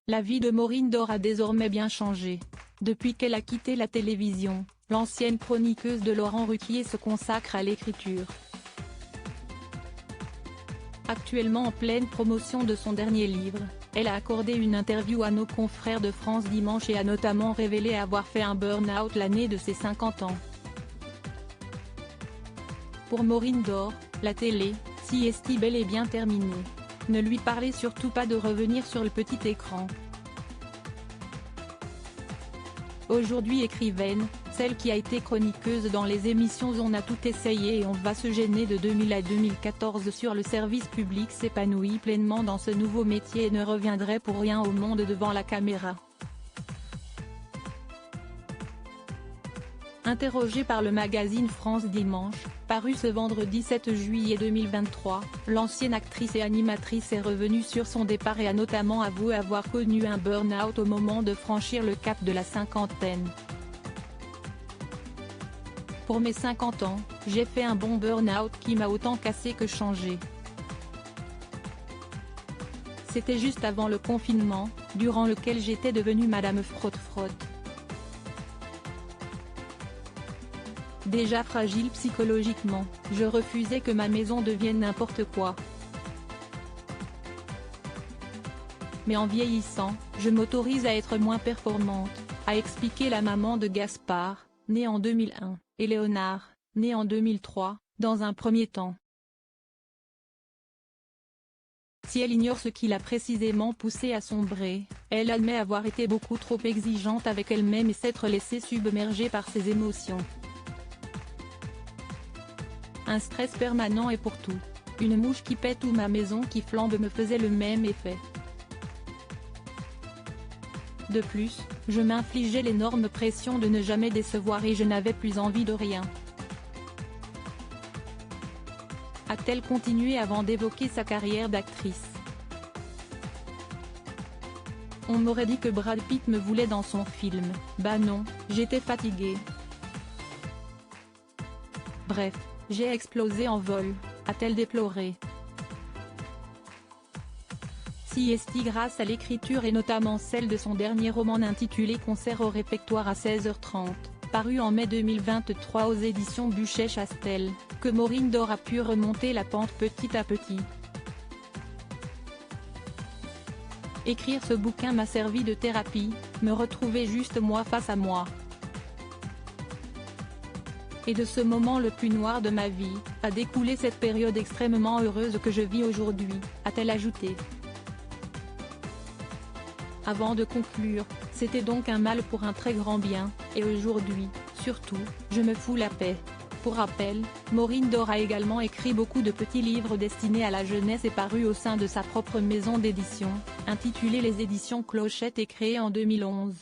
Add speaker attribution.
Speaker 1: La vie de Maureen Dore a désormais bien changé. Depuis qu'elle a quitté la télévision, l'ancienne chroniqueuse de Laurent Ruquier se consacre à l'écriture. Actuellement en pleine promotion de son dernier livre, elle a accordé une interview à nos confrères de France Dimanche et a notamment révélé avoir fait un burn-out l'année de ses 50 ans. Pour Maureen Dore, la télé, si est bel et bien terminée. Ne lui parlez surtout pas de revenir sur le petit écran. Aujourd'hui écrivaine, celle qui a été chroniqueuse dans les émissions On a tout essayé et On va se gêner de 2000 à 2014 sur le service public s'épanouit pleinement dans ce nouveau métier et ne reviendrait pour rien au monde devant la caméra. Interrogée par le magazine France Dimanche, paru ce vendredi 7 juillet 2023, l'ancienne actrice et animatrice est revenue sur son départ et a notamment avoué avoir connu un burn-out au moment de franchir le cap de la cinquantaine. Pour mes 50 ans, j'ai fait un bon burn-out qui m'a autant cassé que changé. C'était juste avant le confinement, durant lequel j'étais devenue Madame Frotte-Frotte. Déjà fragile psychologiquement, je refusais que ma maison devienne n'importe quoi. Mais en vieillissant, je m'autorise à être moins performante, a expliqué la maman de Gaspard, né en 2001, et Léonard, né en 2003, dans un premier temps. Si elle ignore ce qui l'a précisément poussée à sombrer, elle admet avoir été beaucoup trop exigeante avec elle-même et s'être laissée submerger par ses émotions. Un stress permanent et pour tout. Une mouche qui pète ou ma maison qui flambe me faisait le même effet. De plus, je m'infligeais l'énorme pression de ne jamais décevoir et je n'avais plus envie de rien. A-t-elle continué avant d'évoquer sa carrière d'actrice. On m'aurait dit que Brad Pitt me voulait dans son film, bah non, j'étais fatiguée. Bref. J'ai explosé en vol, a-t-elle déploré. Si est grâce à l'écriture et notamment celle de son dernier roman intitulé Concert au réfectoire à 16h30, paru en mai 2023 aux éditions Buchet-Chastel, que Maureen Dore a pu remonter la pente petit à petit. Écrire ce bouquin m'a servi de thérapie, me retrouver juste moi face à moi. Et de ce moment le plus noir de ma vie, a découlé cette période extrêmement heureuse que je vis aujourd'hui, a-t-elle ajouté. Avant de conclure, c'était donc un mal pour un très grand bien, et aujourd'hui, surtout, je me fous la paix. Pour rappel, Maureen Dore a également écrit beaucoup de petits livres destinés à la jeunesse et parus au sein de sa propre maison d'édition, intitulée Les Éditions Clochette et créée en 2011.